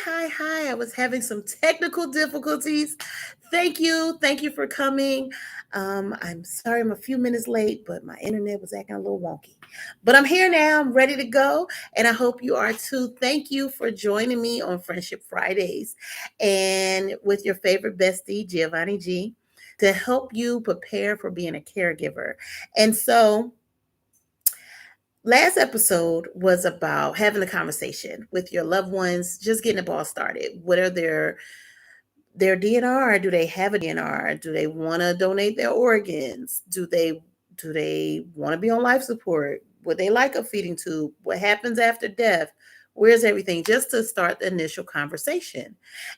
Hi. I was having some technical difficulties. Thank you for coming. I'm sorry I'm a few minutes late, but my internet was acting a little wonky. But I'm here now. I'm ready to go, and I hope you are too. Thank you for joining me on Friendship Fridays, and with your favorite bestie, Giovanni G, to help you prepare for being a caregiver. And so, last episode was about having a conversation with your loved ones, just getting the ball started. What are their DNR? Do they have a DNR? Do they want to donate their organs? Do they want to be on life support? Would they like a feeding tube? What happens after death? Where's everything? Just to start the initial conversation.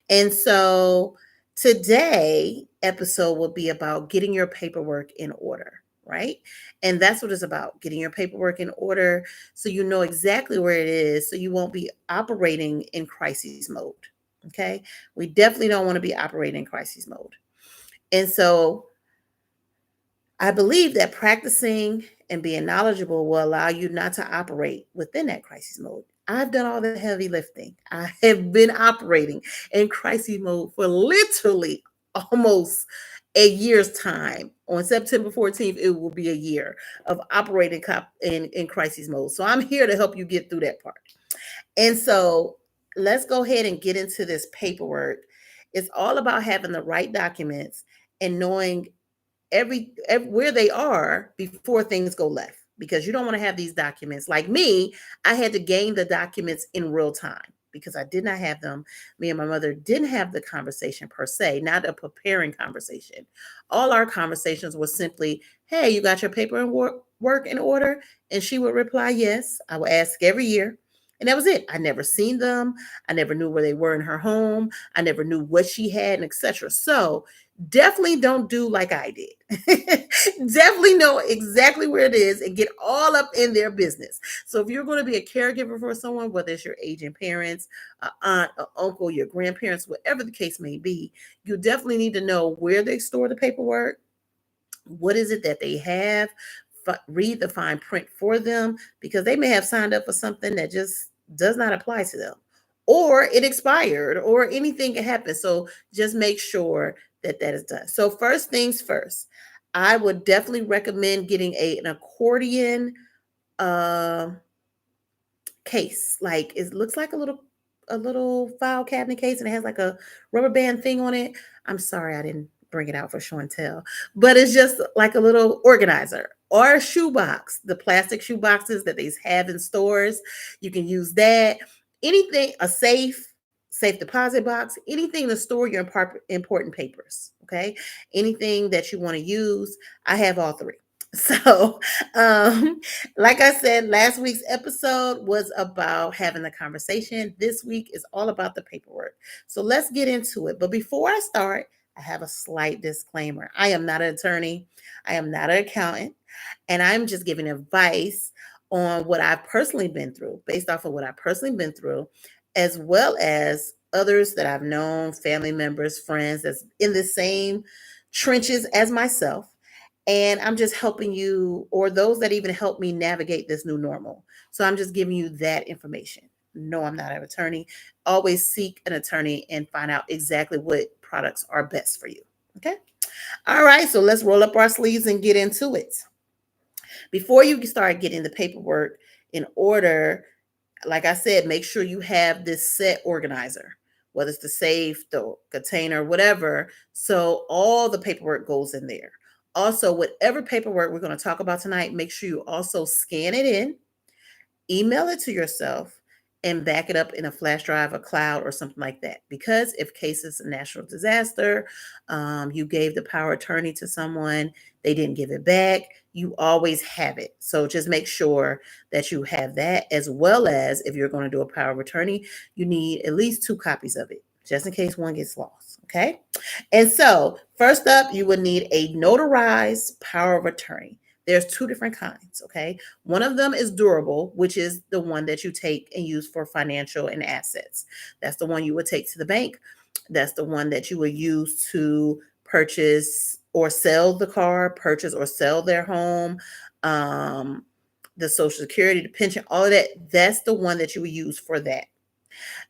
And so today episode will be about getting your paperwork in order, right? And that's what it's about, getting your paperwork in order so you know exactly where it is so you won't be operating in crisis mode. Okay? We definitely don't want to be operating in crisis mode. And so I believe that practicing and being knowledgeable will allow you not to operate within that crisis mode. I've done all the heavy lifting. I have been operating in crisis mode for literally almost a year's time. On September 14th, it will be a year of operating in crisis mode. So I'm here to help you get through that part. And so let's go ahead and get into this paperwork. It's all about having the right documents and knowing every where they are before things go left, because you don't want to have these documents like me. I had to gain the documents in real time because I did not have them. Me and my mother didn't have the conversation per se, not a preparing conversation. All our conversations were simply, hey, you got your paper and work in order? And she would reply yes. I would ask every year, and that was it. I never seen them. I never knew where they were in her home. I never knew what she had, and etc. So definitely don't do like I did. Definitely know exactly where it is and get all up in their business. So if you're going to be a caregiver for someone, whether it's your aging parents, aunt, a uncle, your grandparents, whatever the case may be, you definitely need to know where they store the paperwork. What is it that they have? Read the fine print for them, because they may have signed up for something that just does not apply to them, or it expired, or anything can happen. So just make sure that that is done. So first things first, I would definitely recommend getting an accordion uh, case. Like, it looks like a little file cabinet case, and it has like a rubber band thing on it. I'm sorry I didn't bring it out for show and tell, but it's just like a little organizer, or a shoe box, the plastic shoe boxes that they have in stores. You can use that. Anything, a safe deposit box, anything to store your important papers. Okay, anything that you want to use. I have all three. So, um, like I said, last week's episode was about having the conversation. This week is all about the paperwork. So let's get into it. But before I start, I have a slight disclaimer. I am not an attorney, I am not an accountant, and I'm just giving advice on what I've personally been through, based off of what I've personally been through, as well as others that I've known, family members, friends that's in the same trenches as myself. And I'm just helping you, or those that even help me navigate this new normal. So I'm just giving you that information. No, I'm not an attorney. Always seek an attorney and find out exactly what products are best for you. Okay. All right. So let's roll up our sleeves and get into it. Before you start getting the paperwork in order, like I said, make sure you have this set organizer, whether it's the safe, the container, whatever. So all the paperwork goes in there. Also, whatever paperwork we're going to talk about tonight, make sure you also scan it in, email it to yourself, and back it up in a flash drive, a cloud, or something like that. Because if case is a natural disaster, you gave the power of attorney to someone, they didn't give it back, you always have it. So just make sure that you have that, as well as if you're going to do a power of attorney, you need at least 2 copies of it, just in case one gets lost. Okay. And so, first up, you would need a notarized power of attorney. There's 2 different kinds. Okay. One of them is durable, which is the one that you take and use for financial and assets. That's the one you would take to the bank. That's the one that you would use to purchase or sell the car, purchase or sell their home, um, the Social Security, the pension, all of that. That's the one that you would use for that.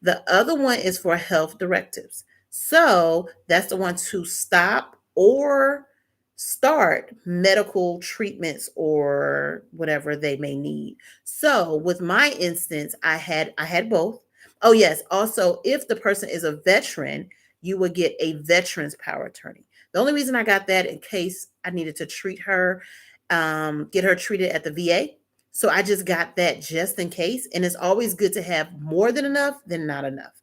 The other one is for health directives. So that's the one to stop or start medical treatments or whatever they may need. So with my instance, I had both. Oh yes, also if the person is a veteran, you would get a veteran's power attorney. The only reason I got that in case I needed to treat her, get her treated at the VA. So I just got that just in case. And it's always good to have more than enough than not enough.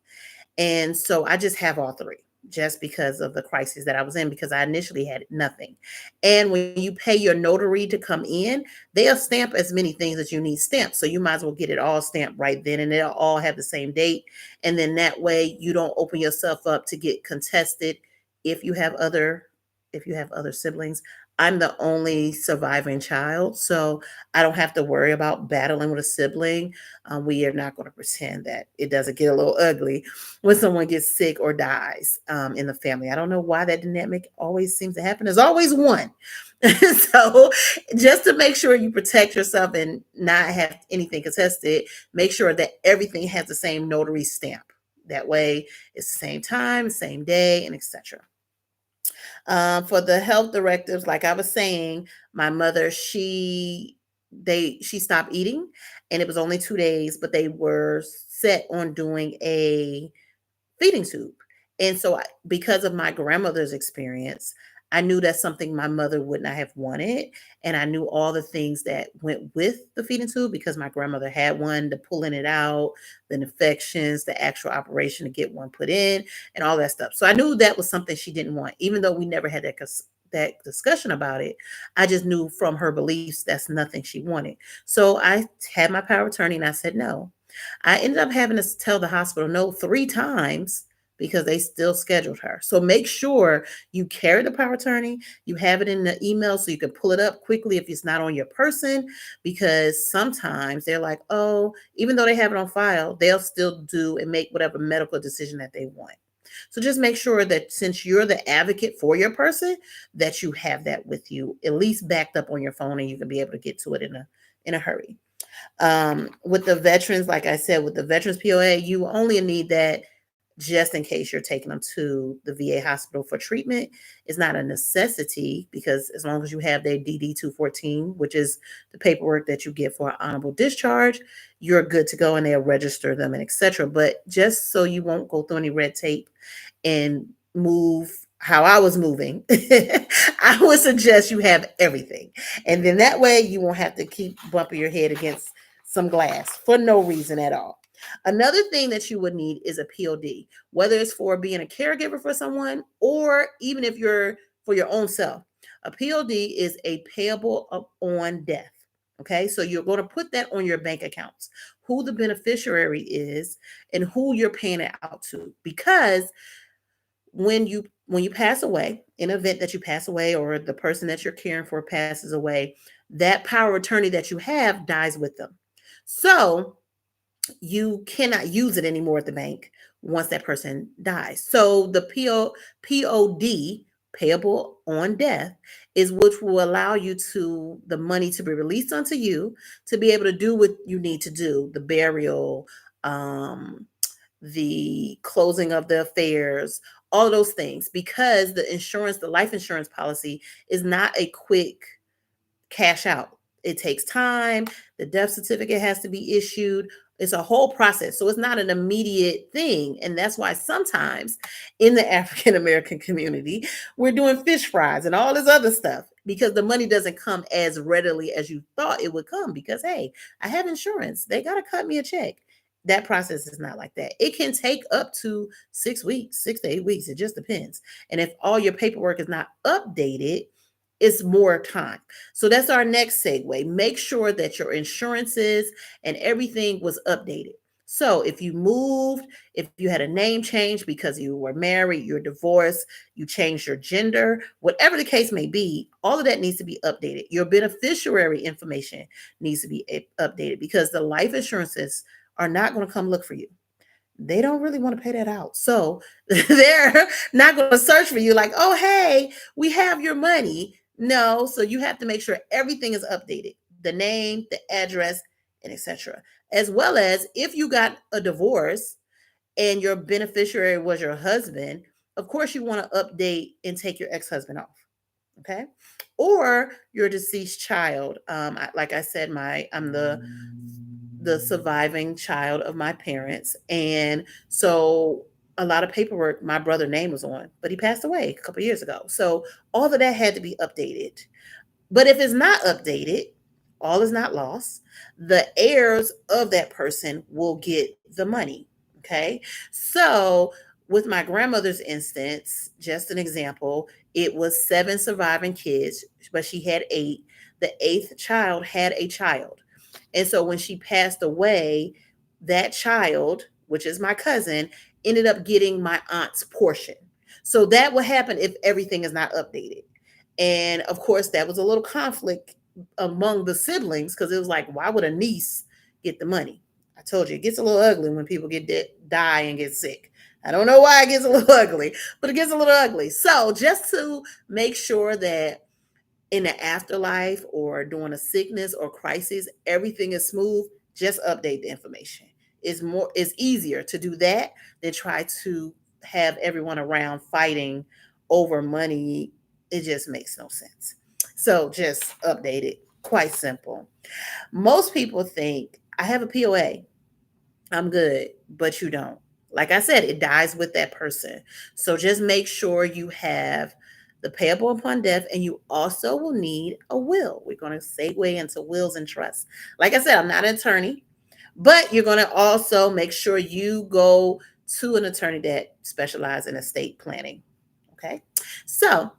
And so I just have all three just because of the crisis that I was in because I initially had nothing. And when you pay your notary to come in, they'll stamp as many things as you need stamped. So you might as well get it all stamped right then and they'll all have the same date. And then that way you don't open yourself up to get contested if you have other siblings. I'm the only surviving child, so I don't have to worry about battling with a sibling. We are not going to pretend that it doesn't get a little ugly when someone gets sick or dies in the family. I don't know why that dynamic always seems to happen. There's always one. So just to make sure you protect yourself and not have anything contested, make sure that everything has the same notary stamp. That way it's the same time, same day, and etc. For the health directives, like I was saying, my mother, she stopped eating and it was only 2 days, but they were set on doing a feeding tube. And so, because of my grandmother's experience, I knew that's something my mother would not have wanted. And I knew all the things that went with the feeding tube because my grandmother had one, the pulling it out, the infections, the actual operation to get one put in, and all that stuff. So I knew that was something she didn't want, even though we never had that discussion about it. I just knew from her beliefs that's nothing she wanted. So I had my power of attorney and I said no. I ended up having to tell the hospital no 3 times because they still scheduled her. So make sure you carry the power of attorney, you have it in the email so you can pull it up quickly if it's not on your person, because sometimes they're like, oh, even though they have it on file, they'll still do and make whatever medical decision that they want. So just make sure that since you're the advocate for your person, that you have that with you, at least backed up on your phone, and you can be able to get to it in a hurry. With the veterans, like I said, with the veterans POA, you only need that just in case you're taking them to the VA hospital for treatment. It's not a necessity because as long as you have their DD 214, which is the paperwork that you get for honorable discharge, you're good to go and they'll register them and etc. But just so you won't go through any red tape and move how I was moving, I would suggest you have everything. And then that way you won't have to keep bumping your head against some glass for no reason at all. Another thing that you would need is a POD, whether it's for being a caregiver for someone or even if you're for your own self. A POD is a payable on death. Okay, so you're going to put that on your bank accounts, who the beneficiary is and who you're paying it out to. Because when you pass away, in an event that you pass away or the person that you're caring for passes away, that power of attorney that you have dies with them. So you cannot use it anymore at the bank once that person dies. So the POD, payable on death, is which will allow you to the money to be released unto you to be able to do what you need to do, the burial, um, the closing of the affairs, all of those things, because the life insurance policy is not a quick cash out. It takes time. The death certificate has to be issued. It's a whole process. So it's not an immediate thing. And that's why sometimes in the African American community, we're doing fish fries and all this other stuff because the money doesn't come as readily as you thought it would come because, hey, I have insurance. They got to cut me a check. That process is not like that. It can take up to 6 weeks, 6 to 8 weeks. It just depends. And if all your paperwork is not updated, it's more time. So that's our next segue. Make sure that your insurances and everything was updated. So if you moved, if you had a name change because you were married, you're divorced, you changed your gender, whatever the case may be, all of that needs to be updated. Your beneficiary information needs to be updated because the life insurances are not going to come look for you. They don't really want to pay that out. So they're not going to search for you like, oh, hey, we have your money. No, so you have to make sure everything is updated, the name, the address, and etc. As well as if you got a divorce, and your beneficiary was your husband, of course you want to update and take your ex-husband off. Okay. Or your deceased child. Like I said, I'm the surviving child of my parents, and so a lot of paperwork my brother's name was on, but he passed away a couple years ago. So all of that had to be updated. But if it's not updated, all is not lost. The heirs of that person will get the money. Okay. So, with my grandmother's instance, just an example, it was seven surviving kids, but she had eight. The eighth child had a child. And so, when she passed away, that child, which is my cousin, ended up getting my aunt's portion. So, that would happen if everything is not updated. And of course, that was a little conflict among the siblings because it was like, why would a niece get the money? I told you, it gets a little ugly when people die and get sick. I don't know why it gets a little ugly, but it gets a little ugly. So, just to make sure that in the afterlife or during a sickness or crisis, everything is smooth, just update the information. It's easier to do that than try to have everyone around fighting over money. It just makes no sense. So just update it. Quite simple. Most people think I have a POA, I'm good, but you don't. Like I said, it dies with that person. So just make sure you have the payable upon death, and you also will need a will. We're going to segue into wills and trusts. Like I said, I'm not an attorney, but you're going to also make sure you go to an attorney that specializes in estate planning. Okay. So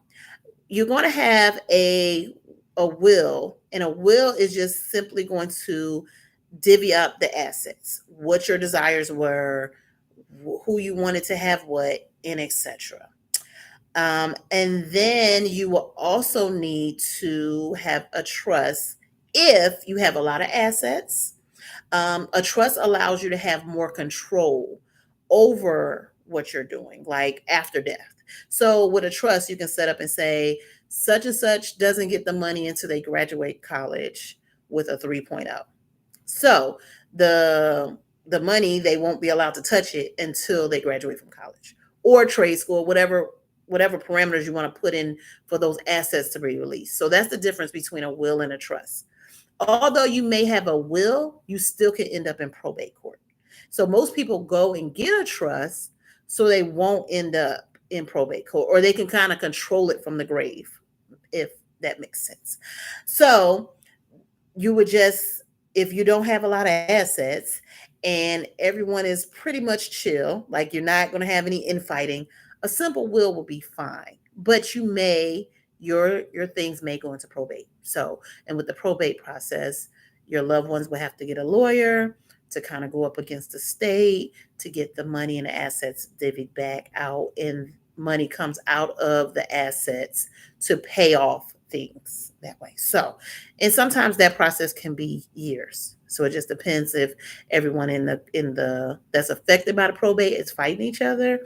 you're going to have a will, and a will is just simply going to divvy up the assets, what your desires were, who you wanted to have what, and etc. And then you will also need to have a trust if you have a lot of assets. A trust allows you to have more control over what you're doing, like after death. So with a trust, you can set up and say, such and such doesn't get the money until they graduate college with a 3.0. So the the money, they won't be allowed to touch it until they graduate from college or trade school, whatever parameters you want to put in for those assets to be released. So that's the difference between a will and a trust. Although you may have a will, you still can end up in probate court. So most people go and get a trust so they won't end up in probate court, or they can kind of control it from the grave, if that makes sense. So you would just, if you don't have a lot of assets and everyone is pretty much chill, like you're not going to have any infighting, a simple will be fine. But your things may go into probate. So, and with the probate process, your loved ones will have to get a lawyer to kind of go up against the state to get the money and the assets divvied back out, and money comes out of the assets to pay off things that way. So, and sometimes that process can be years. So it just depends if everyone in the that's affected by the probate is fighting each other.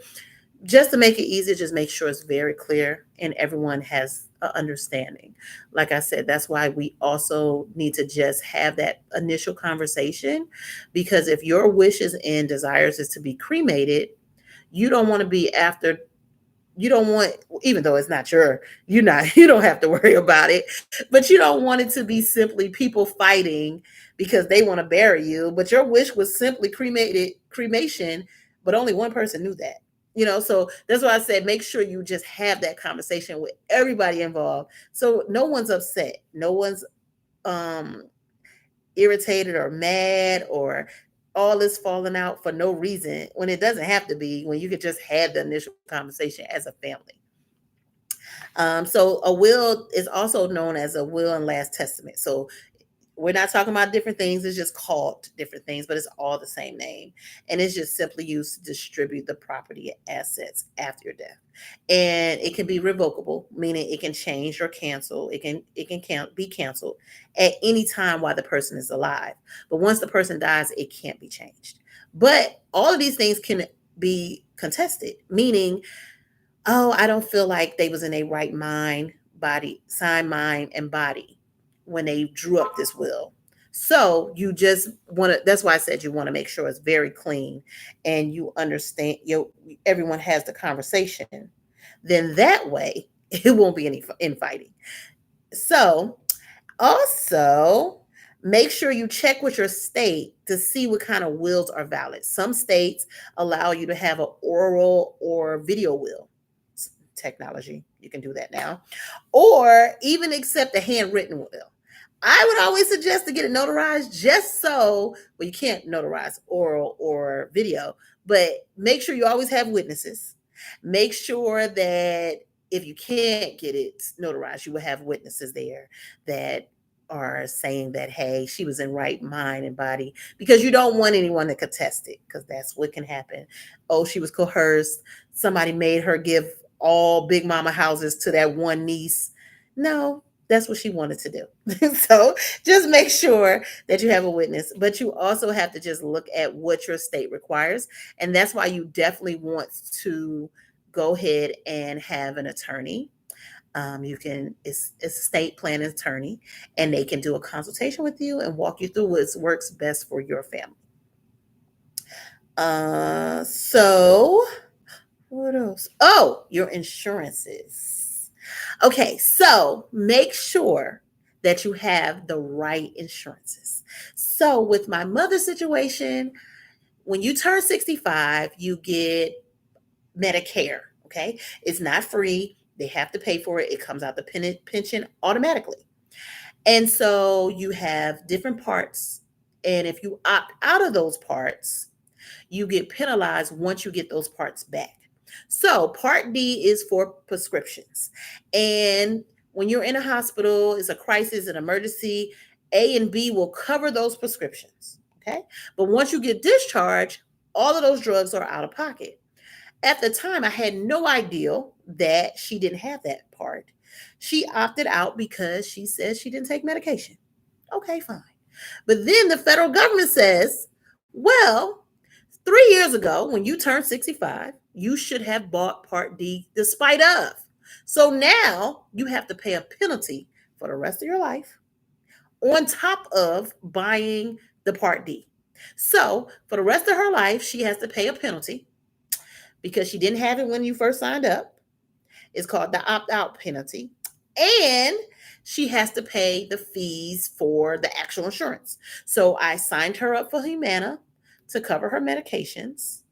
Just to make it easy, just make sure it's very clear and everyone has an understanding. Like I said, that's why we also need to just have that initial conversation, because if your wishes and desires is to be cremated, you don't want to be after, you don't want, even though it's not you don't have to worry about it, but you don't want it to be simply people fighting because they want to bury you, but your wish was simply cremation, but only one person knew that. So that's why I said make sure you just have that conversation with everybody involved, so no one's upset, no one's um irritated or mad, or all this falling out for no reason, when it doesn't have to be, when you could just have the initial conversation as a family. So a will is also known as a will and last testament. So we're not talking about different things. It's just called different things, but it's all the same name. And it's just simply used to distribute the property and assets after your death. And it can be revocable, meaning it can change or cancel. Be canceled at any time while the person is alive. But once the person dies, it can't be changed. But all of these things can be contested, meaning, oh, I don't feel like they was in a right mind, body, mind, and body when they drew up this will. So you just want to, that's why I said you want to make sure it's very clean and you understand, everyone has the conversation. Then that way it won't be any infighting. So also, make sure you check with your state to see what kind of wills are valid. Some states allow you to have an oral or video will. Technology, you can do that now, or even accept a handwritten will. I would always suggest to get it notarized just so, well, you can't notarize oral or video, but make sure you always have witnesses. Make sure that if you can't get it notarized, you will have witnesses there that are saying that, hey, she was in right mind and body, because you don't want anyone to contest it, because that's what can happen. Oh, she was coerced. Somebody made her give all Big Mama houses to that one niece. No, that's what she wanted to do. So just make sure that you have a witness, but you also have to just look at what your state requires. And that's why you definitely want to go ahead and have an attorney. You can, it's estate plan attorney, and they can do a consultation with you and walk you through what works best for your family. So what else? Oh, your insurances. Okay, so make sure that you have the right insurances. So with my mother's situation, when you turn 65, you get Medicare. Okay, it's not free. They have to pay for it. It comes out the pension automatically. And so you have different parts. And if you opt out of those parts, you get penalized once you get those parts back. So, Part D is for prescriptions. And when you're in a hospital, it's a crisis, an emergency, A and B will cover those prescriptions. Okay. But once you get discharged, all of those drugs are out of pocket. At the time, I had no idea that she didn't have that part. She opted out because she says she didn't take medication. Okay, fine. But then the federal government says, well, 3 years ago, when you turned 65, you should have bought Part D despite of. So now you have to pay a penalty for the rest of your life on top of buying the Part D. So for the rest of her life, she has to pay a penalty because she didn't have it when you first signed up. It's called the opt out penalty. And she has to pay the fees for the actual insurance. So I signed her up for Humana to cover her medications,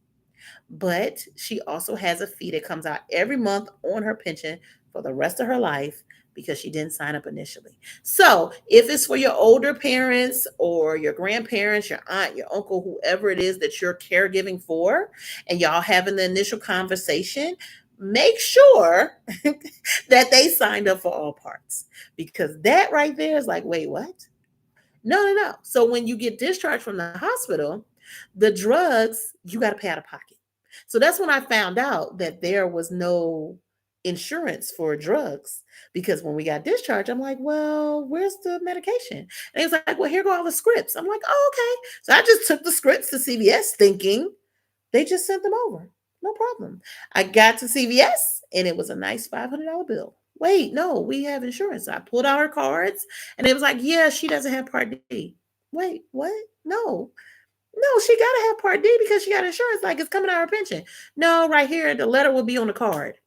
but she also has a fee that comes out every month on her pension for the rest of her life because she didn't sign up initially. So, if it's for your older parents or your grandparents, your aunt, your uncle, whoever it is that you're caregiving for, and y'all having the initial conversation, make sure that they signed up for all parts, because that right there is like, wait, what? No, no, no. So when you get discharged from the hospital, the drugs, you got to pay out of pocket. So that's when I found out that there was no insurance for drugs, because when we got discharged, I'm like, well, where's the medication? And he was like, well, here go all the scripts. I'm like, oh, okay. So I just took the scripts to CVS thinking they just sent them over. No problem. I got to CVS and it was a nice $500 bill. Wait, no, we have insurance. So I pulled out her cards and it was like, yeah, she doesn't have Part D. Wait, what? No, no, she got to have Part D because she got insurance. Like, it's coming out of her pension. No, right here, the letter will be on the card.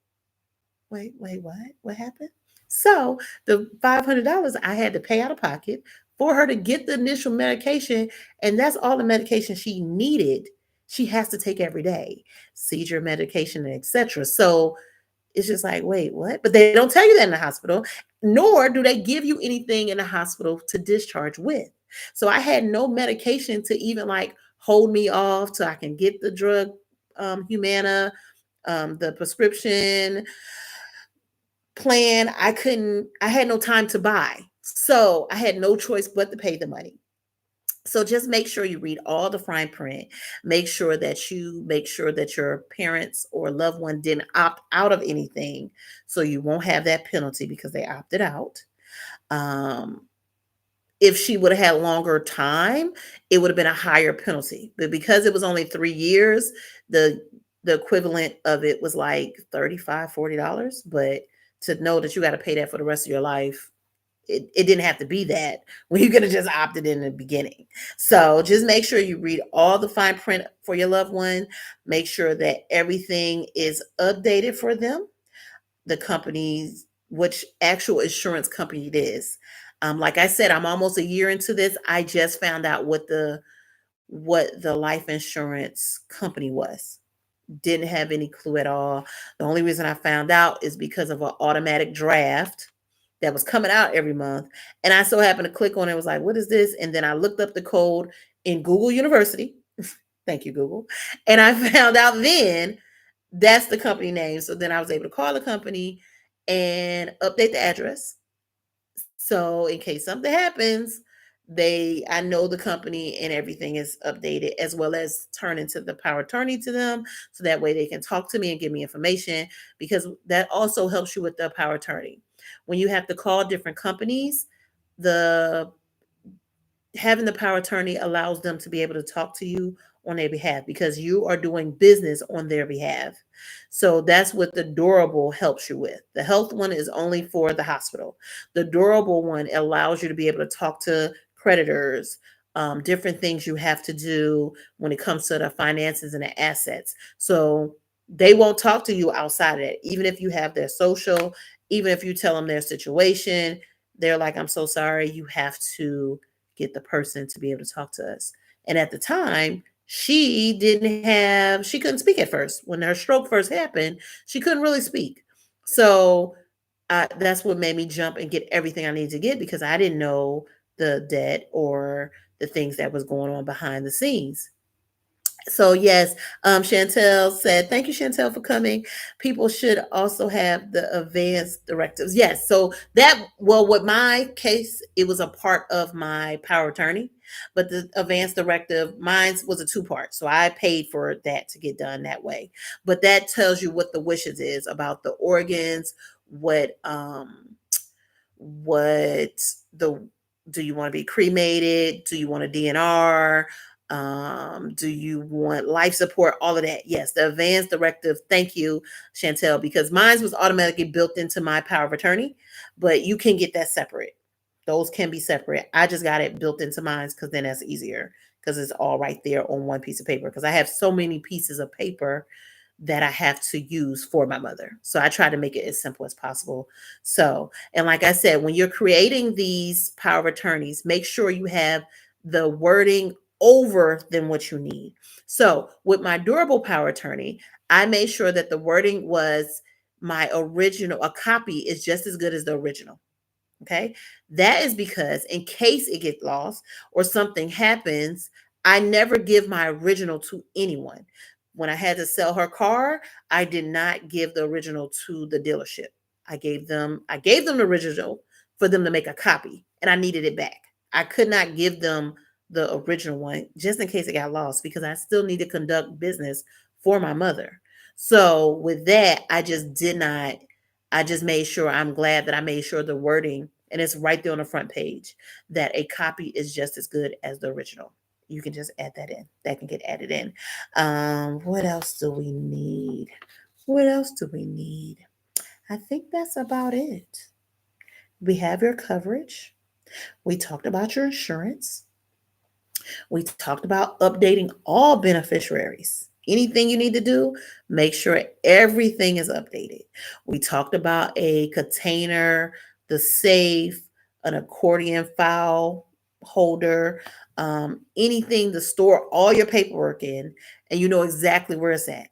Wait, what? What happened? So the $500 I had to pay out of pocket for her to get the initial medication, and that's all the medication she needed. She has to take every day, seizure medication, and etc. So it's just like, wait, what? But they don't tell you that in the hospital, nor do they give you anything in the hospital to discharge with. So I had no medication to even like hold me off till I can get the drug, Humana, the prescription plan. I had no time to buy. So I had no choice but to pay the money. So just make sure you read all the fine print. Make sure that your parents or loved one didn't opt out of anything, so you won't have that penalty because they opted out. Um, if she would have had longer time, it would have been a higher penalty. But because it was only 3 years, the the equivalent of it was like $35, $40. But to know that you got to pay that for the rest of your life, it didn't have to be that when you could have just opted in the beginning. So just make sure you read all the fine print for your loved one. Make sure that everything is updated for them, the companies, which actual insurance company it is. Like I said, I'm almost a year into this. I just found out what the life insurance company was. Didn't have any clue at all. The only reason I found out is because of an automatic draft that was coming out every month. And I so happened to click on it, was like, what is this? And then I looked up the code in Google University. Thank you, Google. And I found out then that's the company name. So then I was able to call the company and update the address. So in case something happens, I know the company and everything is updated, as well as turn into the power attorney to them. So that way they can talk to me and give me information, because that also helps you with the power attorney. When you have to call different companies, the having the power attorney allows them to be able to talk to you on their behalf, because you are doing business on their behalf. So that's what the durable helps you with. The health one is only for the hospital. The durable one allows you to be able to talk to creditors, different things you have to do when it comes to the finances and the assets. So they won't talk to you outside of that. Even if you have their social, even if you tell them their situation, they're like, I'm so sorry, you have to get the person to be able to talk to us. And at the time, she couldn't speak at first. When her stroke first happened, she couldn't really speak. So that's what made me jump and get everything I needed to get, because I didn't know the debt or the things that was going on behind the scenes. So yes, Chantel said, thank you, Chantel, for coming. People should also have the advanced directives. Yes. So with my case, it was a part of my power attorney, but the advanced directive, mine was a two-part. So I paid for that to get done that way. But that tells you what the wishes is about the organs, what the do you want to be cremated? Do you want a DNR? Do you want life support? All of that. Yes, the advanced directive. Thank you, Chantel, because mine was automatically built into my power of attorney, but you can get that separate. Those can be separate. I just got it built into mine because then that's easier, because it's all right there on one piece of paper. Because I have so many pieces of paper that I have to use for my mother. So I try to make it as simple as possible. So, and like I said, when you're creating these power of attorneys, make sure you have the wording over than what you need. So with my durable power attorney, I made sure that the wording was my original, a copy is just as good as the original. Okay. That is because in case it gets lost or something happens, I never give my original to anyone. When I had to sell her car, I did not give the original to the dealership. I gave them the original for them to make a copy, and I needed it back. I could not give them the original one just in case it got lost, because I still need to conduct business for my mother. So with that, I just made sure, I'm glad that I made sure the wording, and it's right there on the front page, that a copy is just as good as the original. You can just add that in. That can get added in. What else do we need? What else do we need? I think that's about it. We have your coverage. We talked about your insurance. We talked about updating all beneficiaries. Anything you need to do, make sure everything is updated. We talked about a container, the safe, an accordion file holder, anything to store all your paperwork in, and you know exactly where it's at.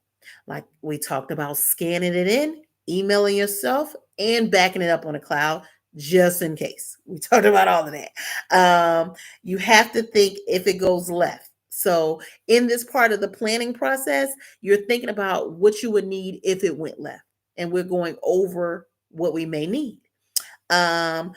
Like we talked about scanning it in, emailing yourself, and backing it up on a cloud just in case. We talked about all of that. You have to think if it goes left. So, in this part of the planning process, you're thinking about what you would need if it went left. And we're going over what we may need. Um,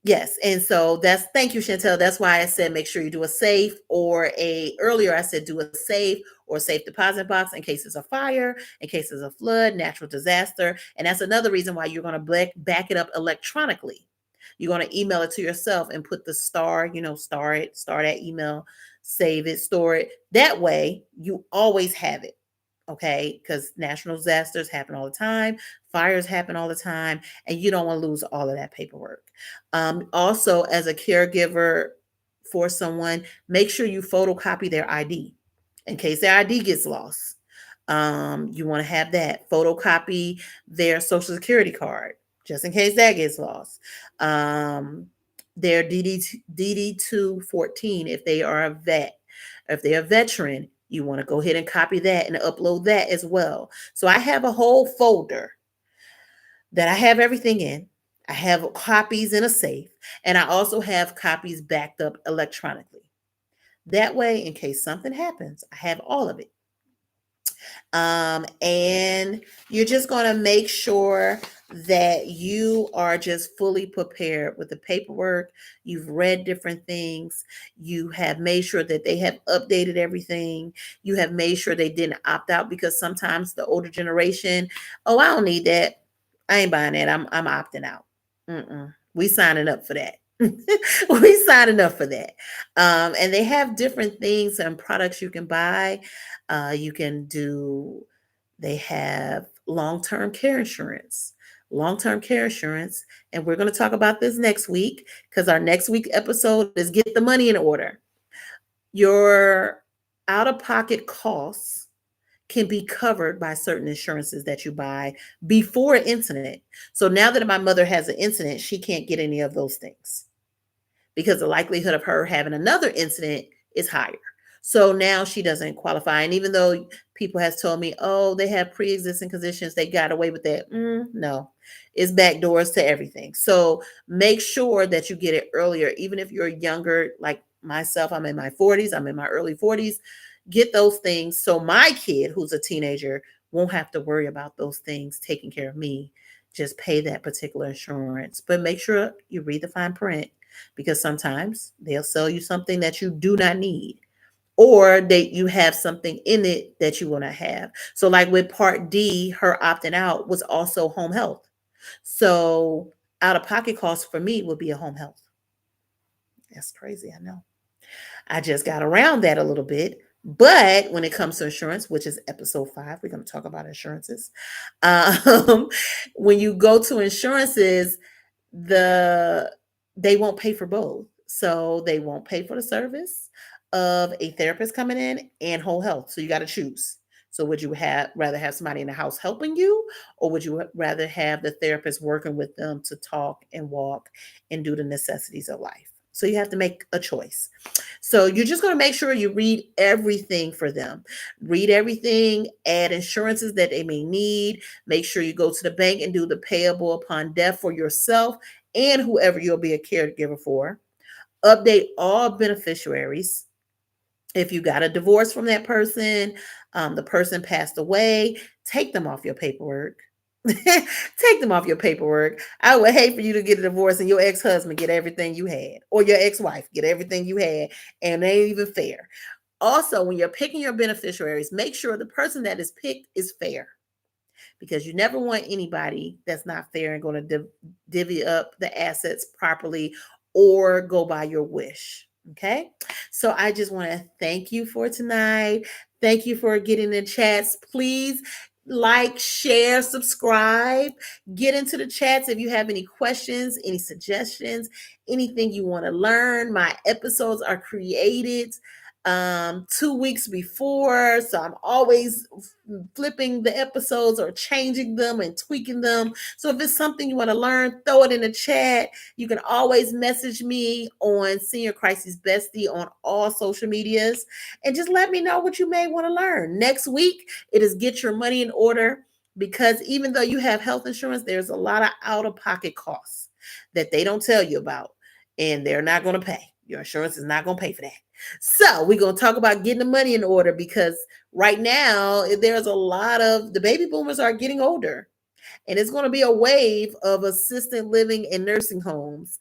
Yes, and so thank you, Chantel. That's why I said make sure you do a safe, or earlier I said do a safe or a safe deposit box in case there's a fire, in case there's a flood, natural disaster. And that's another reason why you're going to back it up electronically. You're going to email it to yourself and put the star, star that email, save it, store it. That way you always have it okay? Because natural disasters happen all the time, fires happen all the time, and you don't want to lose all of that paperwork. Also, as a caregiver for someone, make sure you photocopy their ID in case their ID gets lost. You want to have that. Photocopy their social security card just in case that gets lost. Um, their DD214 if they are a vet. If they're a veteran, you want to go ahead and copy that and upload that as well. So I have a whole folder that I have everything in. I have copies in a safe, and I also have copies backed up electronically. That way, in case something happens, I have all of it. And you're just going to make sure that you are just fully prepared with the paperwork. You've read different things. You have made sure that they have updated everything. You have made sure they didn't opt out, because sometimes the older generation, oh, I don't need that. I ain't buying that. I'm opting out. We signing up for that. We signing up for that. And they have different things and products you can buy. You can do, they have long-term care insurance. Long-term care insurance. And we're going to talk about this next week, because our next week episode is Get the Money in Order. Your out-of-pocket costs can be covered by certain insurances that you buy before an incident. So now that my mother has an incident, she can't get any of those things, because the likelihood of her having another incident is higher. So now she doesn't qualify. And even though people has told me, oh, they have pre-existing conditions, they got away with that. No, it's back doors to everything. So make sure that you get it earlier. Even if you're younger, like myself, I'm in my 40s, I'm in my early 40s, get those things. So my kid, who's a teenager, won't have to worry about those things taking care of me. Just pay that particular insurance, but make sure you read the fine print, because sometimes they'll sell you something that you do not need, or that you have something in it that you want to have. So like with Part D, her opting out was also home health. So out of pocket costs for me would be a home health. That's crazy, I know. I just got around that a little bit. But when it comes to insurance, which is episode 5, we're going to talk about insurances. Um, when you go to insurances, the they won't pay for both. So they won't pay for the service of a therapist coming in and whole health. So you got to choose. So would you rather have somebody in the house helping you, or would you rather have the therapist working with them to talk and walk and do the necessities of life? So you have to make a choice. So you're just going to make sure you read everything for them. Read everything, add insurances that they may need. Make sure you go to the bank and do the payable upon death for yourself and whoever you'll be a caregiver for. Update all beneficiaries. If you got a divorce from that person, the person passed away, take them off your paperwork. Take them off your paperwork. I would hate for you to get a divorce and your ex-husband get everything you had, or your ex-wife get everything you had, and they ain't even fair. Also, when you're picking your beneficiaries, make sure the person that is picked is fair, because you never want anybody that's not fair and going to divvy up the assets properly or go by your wish. Okay. So I just want to thank you for tonight. Thank you for getting in chats. Please like, share, subscribe, get into the chats if you have any questions, any suggestions, anything you want to learn. My episodes are created 2 weeks before, so I'm always flipping the episodes or changing them and tweaking them. So if it's something you want to learn, throw it in the chat. You can always message me on Senior Crisis Bestie on all social medias, and just let me know what you may want to learn. Next week, it is Get Your Money in Order, because even though you have health insurance, there's a lot of out-of-pocket costs that they don't tell you about, and they're not going to pay. Your insurance is not going to pay for that. So we're going to talk about getting the money in order, because right now there's a lot of the baby boomers are getting older, and it's going to be a wave of assisted living and nursing homes.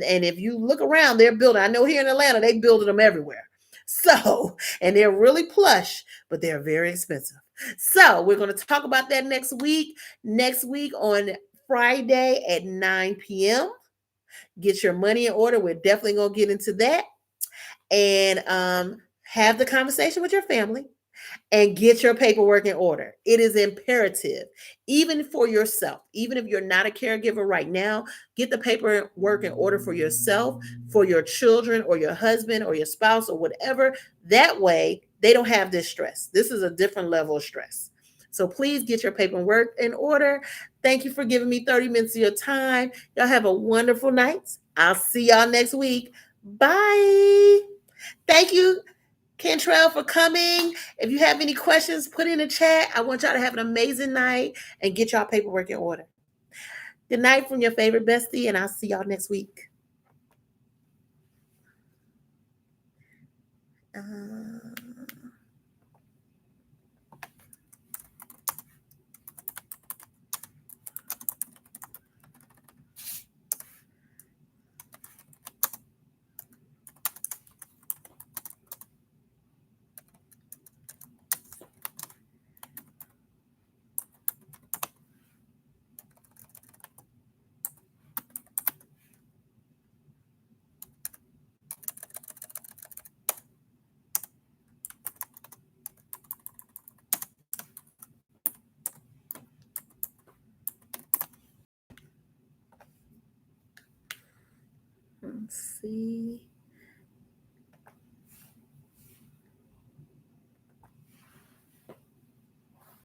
And if you look around, they're building, I know here in Atlanta, they building them everywhere. So, and they're really plush, but they're very expensive. So we're going to talk about that next week. Next week on Friday at 9 p.m. Get your money in order. We're definitely going to get into that, and have the conversation with your family. and get your paperwork in order. It is imperative, even for yourself. Even if you're not a caregiver right now, get the paperwork in order for yourself, for your children, or your husband, or your spouse, or whatever. That way, they don't have this stress. This is a different level of stress. So please get your paperwork in order. Thank you for giving me 30 minutes of your time. Y'all have a wonderful night. I'll see y'all next week. Bye. Thank you, Kentrell, for coming. If you have any questions, put in the chat. I want y'all to have an amazing night and get y'all paperwork in order. Good night from your favorite bestie, and I'll see y'all next week. Let's see.